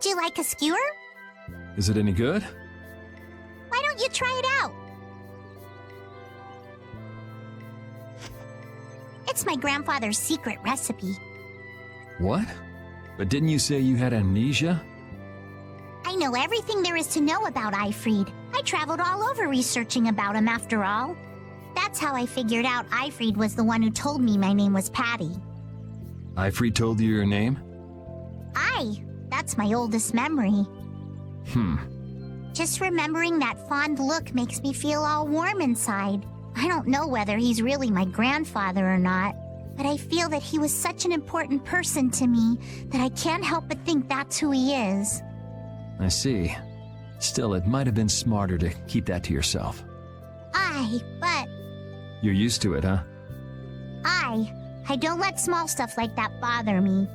Would you like a skewer? Is it any good? Why don't you try it out? It's my grandfather's secret recipe. What? But didn't you say you had amnesia? I know everything there is to know about Eifried. I traveled all over researching about him after all. That's how I figured out Eifried was the one who told me my name was Patty. Eifried told you your name? That's my oldest memory. Hmm. Just remembering that fond look makes me feel all warm inside. I don't know whether he's really my grandfather or not, but I feel that he was such an important person to me that I can't help but think that's who he is. I see. Still, it might have been smarter to keep that to yourself. But You're used to it, huh? I don't let small stuff like that bother me.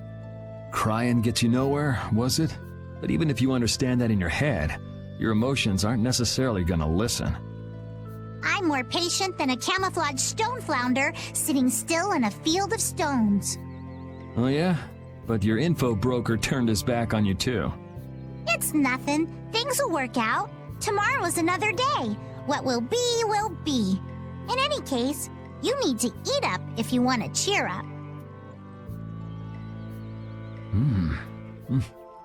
Crying gets you nowhere, was it? But even if you understand that in your head, your emotions aren't necessarily gonna listen. I'm more patient than a camouflaged stone flounder sitting still in a field of stones. Oh yeah? But your info broker turned his back on you too. It's nothing. Things will work out. Tomorrow's another day. What will be, will be. In any case, you need to eat up if you want to cheer up.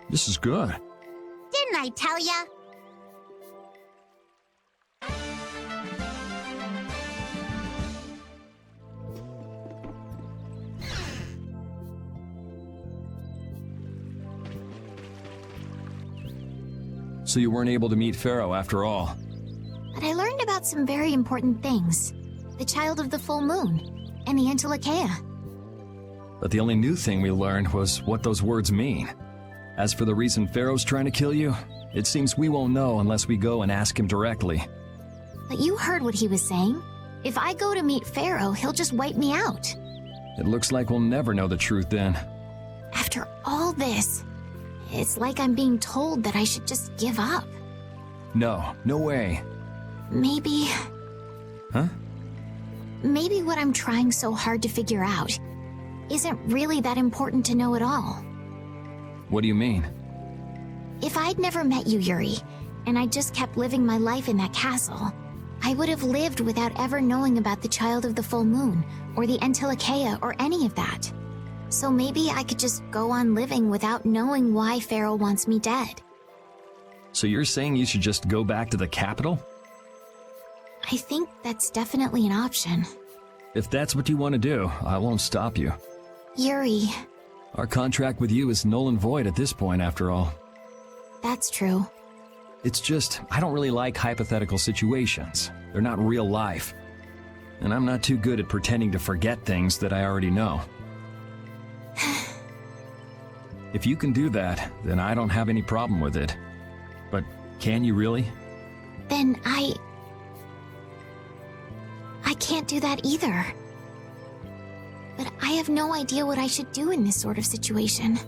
This is good. Didn't I tell ya? So you weren't able to meet Pharaoh after all. But I learned about some very important things. The child of the full moon, and the Antilocheia. But the only new thing we learned was what those words mean. As for the reason Pharaoh's trying to kill you, it seems we won't know unless we go and ask him directly. But you heard what he was saying. If I go to meet Pharaoh, he'll just wipe me out. It looks like we'll never know the truth then. After all this, it's like I'm being told that I should just give up. No, no way. Maybe... Huh? Maybe what I'm trying so hard to figure out isn't really that important to know at all. What do you mean? If I'd never met you, Yuri, and I just kept living my life in that castle, I would have lived without ever knowing about the Child of the Full Moon, or the Antilocheia, or any of that. So maybe I could just go on living without knowing why Pharaoh wants me dead. So you're saying you should just go back to the capital? I think that's definitely an option. If that's what you want to do, I won't stop you. Yuri, Our contract with you is null and void at this point, after all. that's true. It's just, I don't really like hypothetical situations. They're not real life. And I'm not too good at pretending to forget things that I already know. If you can do that, then I don't have any problem with it. But can you really? Then I can't do that either. But I have no idea what I should do in this sort of situation.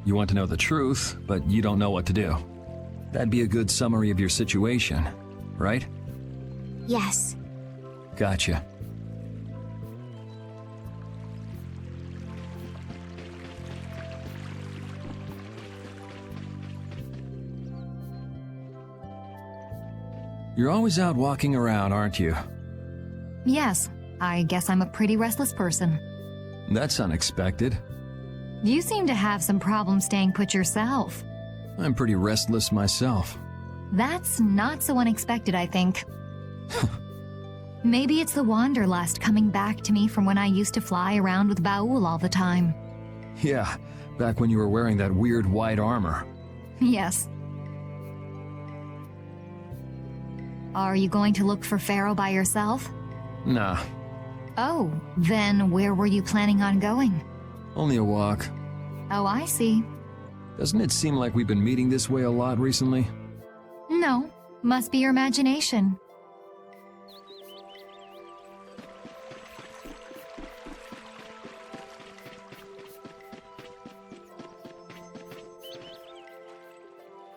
You want to know the truth, but you don't know what to do. That'd be a good summary of your situation, right? Yes. Gotcha. You're always out walking around, aren't you? Yes, I guess I'm a pretty restless person. That's unexpected. You seem to have some problems staying put yourself. I'm pretty restless myself. That's not so unexpected, I think. Maybe it's the wanderlust coming back to me from when I used to fly around with Baul all the time. Yeah, back when you were wearing that weird white armor. Yes. Are you going to look for Pharaoh by yourself? Nah, Oh, then where were you planning on going? only a walk. Oh, I see. Doesn't it seem like we've been meeting this way a lot recently? No, must be your imagination.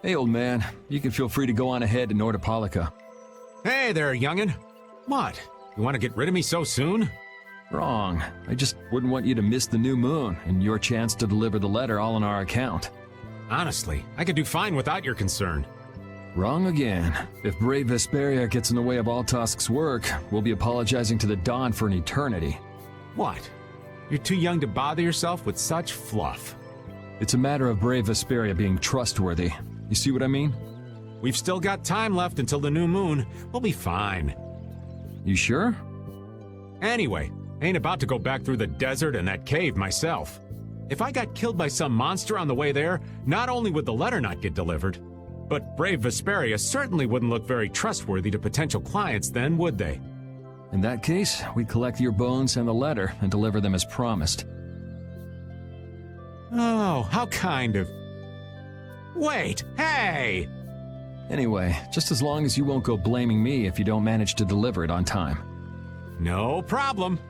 Hey, old man, you can feel free to go on ahead to Nordopolica. Hey there, youngin'. What? You want to get rid of me so soon? Wrong. I just wouldn't want you to miss the new moon and your chance to deliver the letter all on our account. Honestly, I could do fine without your concern. Wrong again. If brave Vesperia gets in the way of Altosk's work, we'll be apologizing to the Dawn for an eternity. What? You're too young to bother yourself with such fluff. It's a matter of brave Vesperia being trustworthy. You see what I mean? We've still got time left until the new moon. We'll be fine. You sure? Anyway, I ain't about to go back through the desert and that cave myself. If I got killed by some monster on the way there, not only would the letter not get delivered, but brave Vesperia certainly wouldn't look very trustworthy to potential clients then, would they? In that case, we'd collect your bones and the letter and deliver them as promised. Oh, how kind of... Wait, hey! Anyway, just as long as you won't go blaming me if you don't manage to deliver it on time. No problem.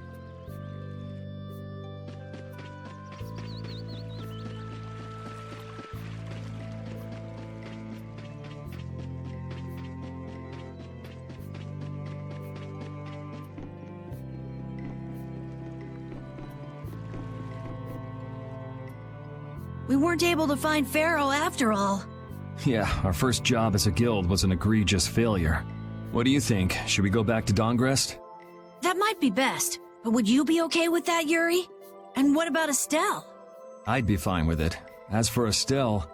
We weren't able to find Pharaoh after all. Yeah, our first job as a guild was an egregious failure. What do you think? Should we go back to Dongrest? That might be best, but would you be okay with that, Yuri? And what about Estelle? I'd be fine with it. As for Estelle,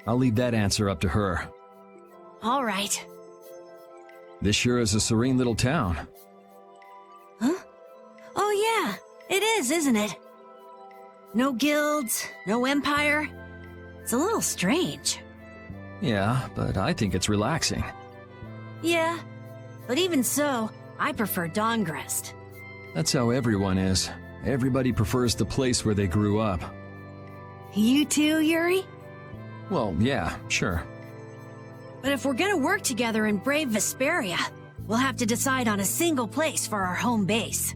I'll leave that answer up to her. All right. This sure is a serene little town. Huh? Oh yeah, it is, isn't it? No guilds, no empire. It's a little strange. Yeah, but I think it's relaxing. Yeah, but even so, I prefer Dongrest. That's how everyone is. Everybody prefers the place where they grew up. You too, Yuri? Well, yeah, sure. But if we're gonna work together in brave Vesperia, we'll have to decide on a single place for our home base.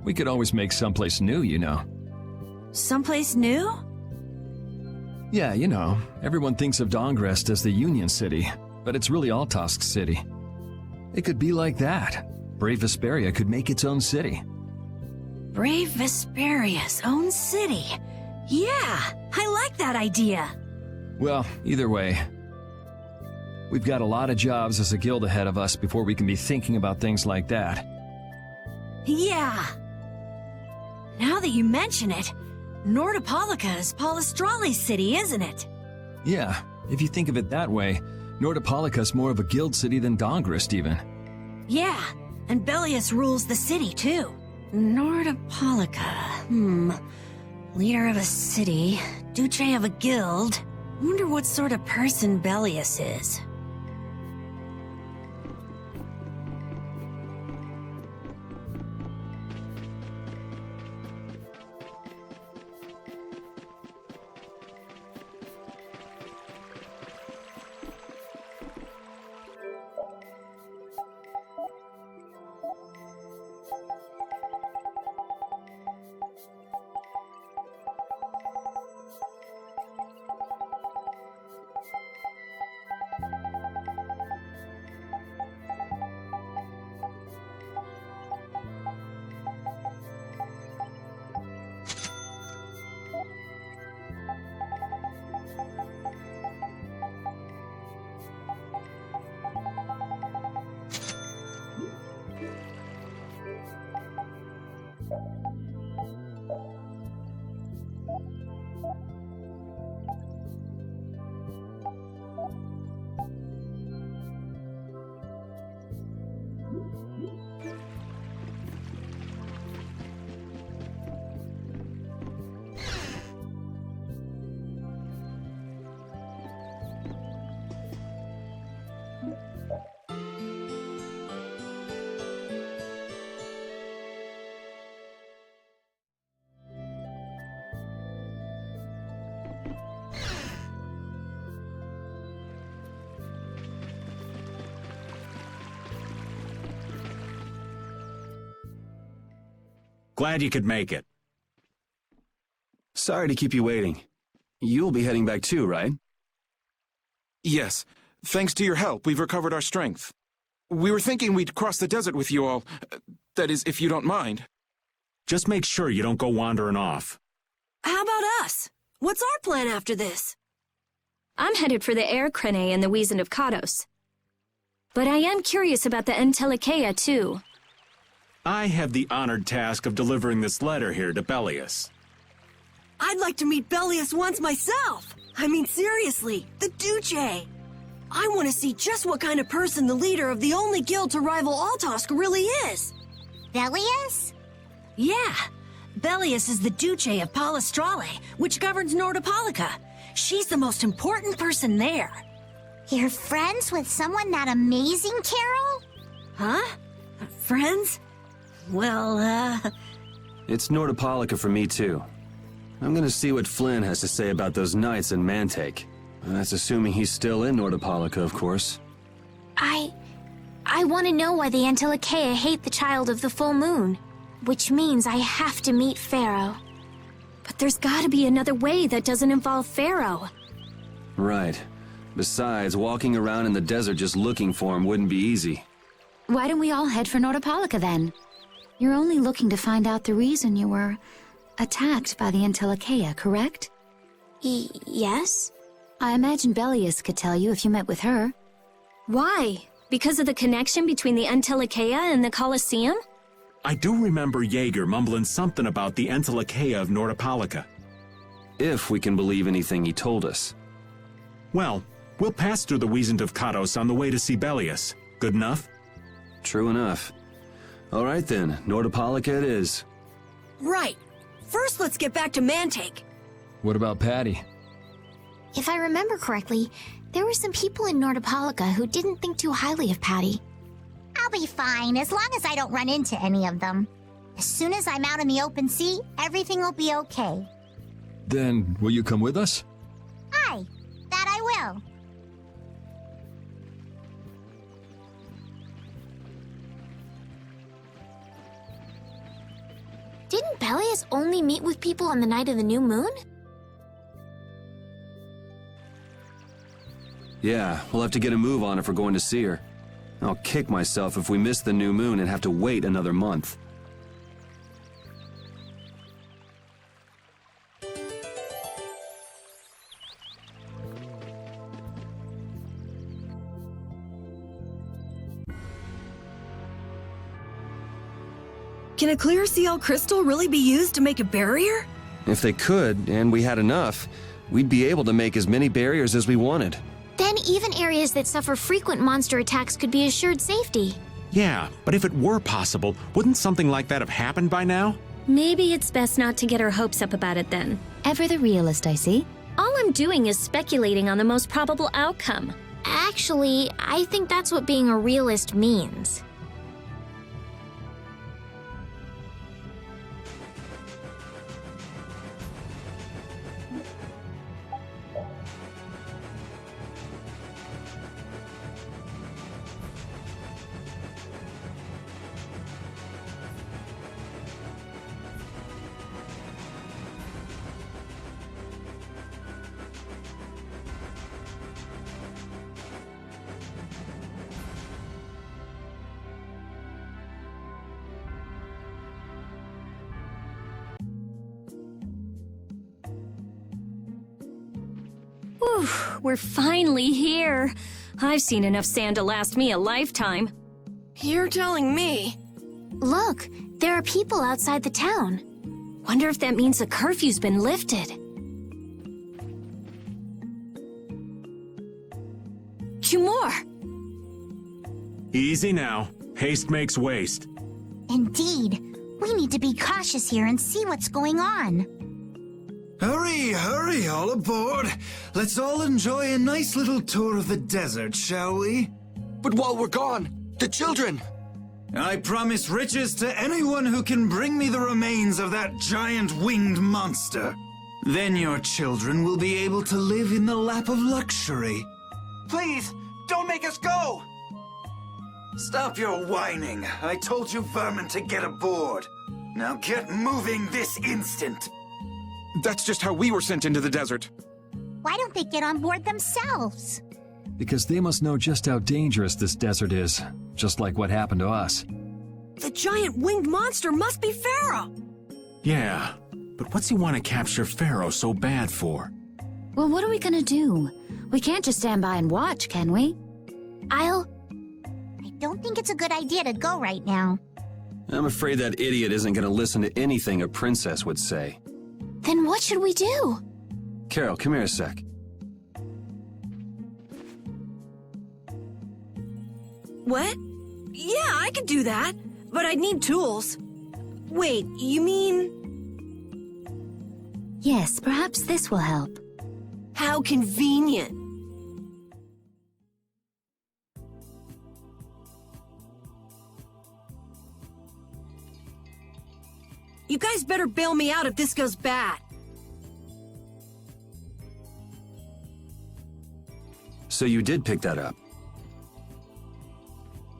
We could always make someplace new, you know. Someplace new? Yeah, you know, everyone thinks of Dongrest as the Union City, but it's really Altosk's city. It could be like that. Brave Vesperia could make its own city. Brave Vesperia's own city. Yeah, I like that idea. Well, either way, we've got a lot of jobs as a guild ahead of us before we can be thinking about things like that. Yeah. Now that you mention it, Nordopolica is Palestrale's city, isn't it? Yeah, if you think of it that way, Nordopolica's more of a guild city than Dongrest even. Yeah, and Bellius rules the city too. Nordopolica, leader of a city, Duce of a guild. Wonder what sort of person Bellius is. Glad you could make it. Sorry to keep you waiting. You'll be heading back too, right? Yes. Thanks to your help, we've recovered our strength. We were thinking we'd cross the desert with you all. That is, if you don't mind. Just make sure you don't go wandering off. How about us? What's our plan after this? I'm headed for the Air Crane and the Wizened of Kados. But I am curious about the Entelekea, too. I have the honored task of delivering this letter here to Bellius. I'd like to meet Bellius once myself. I mean, seriously, the Duce. I want to see just what kind of person the leader of the only guild to rival Altosk really is. Bellius? Yeah. Bellius is the Duce of Palestrale, which governs Nordopolica. She's the most important person there. You're friends with someone that amazing, Karol? Huh? Friends? Well, It's Nordopolica for me, too. I'm gonna see what Flynn has to say about those knights in Mantake. That's assuming he's still in Nordopolica, of course. I want to know why the Entelekea hate the child of the full moon. Which means I have to meet Pharaoh. But there's gotta be another way that doesn't involve Pharaoh. Right. Besides, walking around in the desert just looking for him wouldn't be easy. Why don't we all head for Nordopolica then? You're only looking to find out the reason you were attacked by the Entelekea, correct? Yes? I imagine Bellius could tell you if you met with her. Why? Because of the connection between the Entelekea and the Colosseum? I do remember Jaeger mumbling something about the Entelekea of Nordopolica. If we can believe anything he told us. Well, we'll pass through the Wizened of Kados on the way to see Bellius. Good enough? True enough. All right then, Nordopolica it is. right. First, let's get back to Mantake. What about Patty? If I remember correctly, there were some people in Nordopolica who didn't think too highly of Patty. I'll be fine, as long as I don't run into any of them. As soon as I'm out in the open sea, everything will be okay. Then, will you come with us? Aye, that I will. Didn't Bellius only meet with people on the night of the new moon? Yeah, we'll have to get a move on if we're going to see her. I'll kick myself if we miss the new moon and have to wait another month. Can a clear CL crystal really be used to make a barrier? If they could, and we had enough, we'd be able to make as many barriers as we wanted. Then even areas that suffer frequent monster attacks could be assured safety. Yeah, but if it were possible, wouldn't something like that have happened by now? Maybe it's best not to get our hopes up about it then. Ever the realist, I see. All I'm doing is speculating on the most probable outcome. Actually, I think that's what being a realist means. Whew, we're finally here. I've seen enough sand to last me a lifetime. You're telling me. Look, there are people outside the town. Wonder if that means the curfew's been lifted. Humor! Easy now. Haste makes waste. Indeed. We need to be cautious here and see what's going on. Hurry, hurry, all aboard. Let's all enjoy a nice little tour of the desert, shall we? But while we're gone, the children! I promise riches to anyone who can bring me the remains of that giant winged monster. Then your children will be able to live in the lap of luxury. Please, don't make us go! Stop your whining. I told you vermin to get aboard. Now get moving this instant. That's just how we were sent into the desert. Why don't they get on board themselves? Because they must know just how dangerous this desert is, just like what happened to us. The giant winged monster must be Pharaoh. Yeah, but what's he want to capture Pharaoh so bad for? Well, what are we gonna do? We can't just stand by and watch, can we? I don't think it's a good idea to go right now. I'm afraid that idiot isn't going to listen to anything a princess would say. Then what should we do? Karol, come here a sec. What? Yeah, I could do that, but I'd need tools. Wait, you mean... Yes, perhaps this will help. How convenient. You guys better bail me out if this goes bad. So you did pick that up?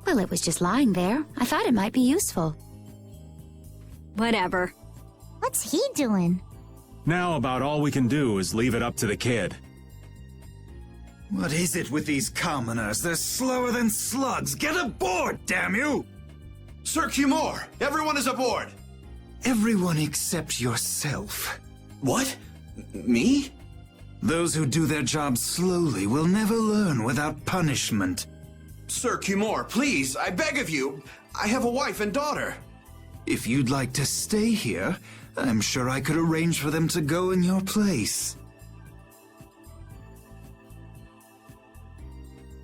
Well, it was just lying there. I thought it might be useful. Whatever. What's he doing? Now about all we can do is leave it up to the kid. What is it with these commoners? They're slower than slugs. Get aboard, damn you! Sir Cumore, everyone is aboard! Everyone except yourself. What? Me? Those who do their jobs slowly will never learn without punishment. Sir Cumore, please, I beg of you. I have a wife and daughter. If you'd like to stay here, I'm sure I could arrange for them to go in your place.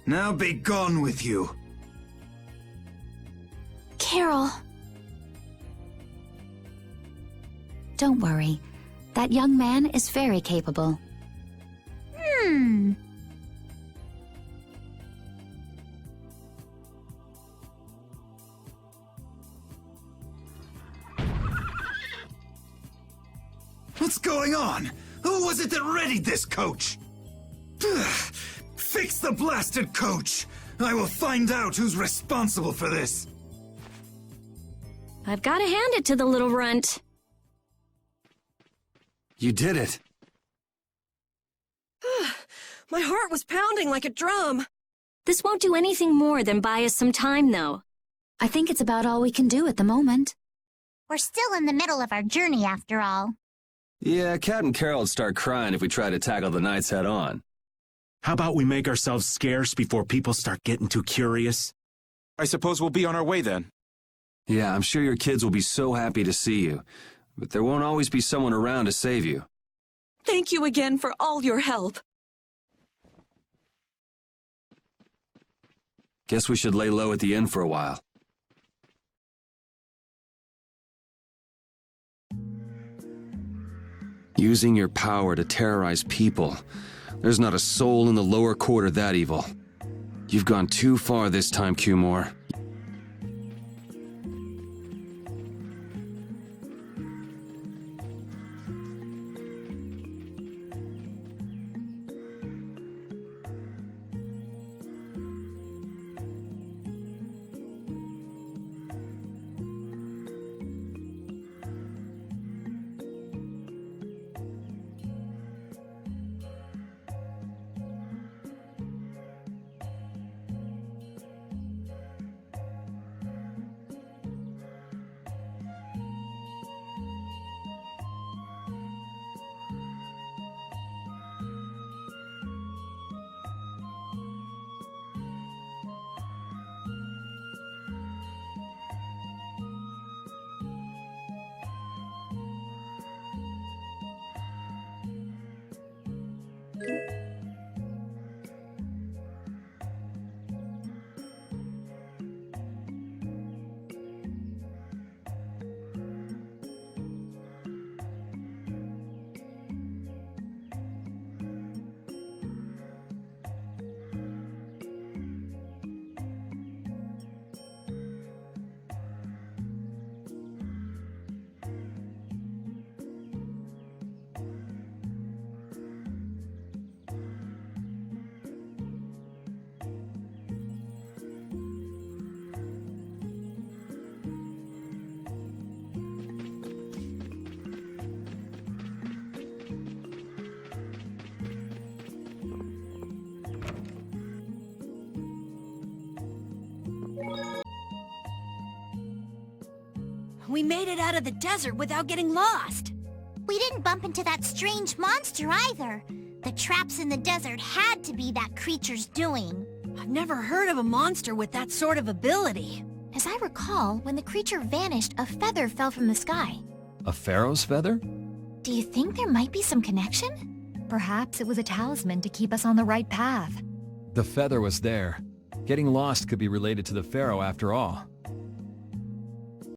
Now be gone with you. Karol. Don't worry. That young man is very capable. What's going on? Who was it that readied this coach? Fix the blasted coach! I will find out who's responsible for this. I've got to hand it to the little runt. You did it. My heart was pounding like a drum. This won't do anything more than buy us some time, though. I think it's about all we can do at the moment. We're still in the middle of our journey after all. Yeah, Cat and Karol would start crying if we tried to tackle the knights head on. How about we make ourselves scarce before people start getting too curious? I suppose we'll be on our way then. Yeah, I'm sure your kids will be so happy to see you. But there won't always be someone around to save you. Thank you again for all your help. Guess we should lay low at the inn for a while. Using your power to terrorize people. There's not a soul in the lower quarter that evil. You've gone too far this time, Cumore. We made it out of the desert without getting lost. We didn't bump into that strange monster either. The traps in the desert had to be that creature's doing. I've never heard of a monster with that sort of ability. As I recall, when the creature vanished, a feather fell from the sky. A pharaoh's feather? Do you think there might be some connection? Perhaps it was a talisman to keep us on the right path. The feather was there. Getting lost could be related to the pharaoh after all.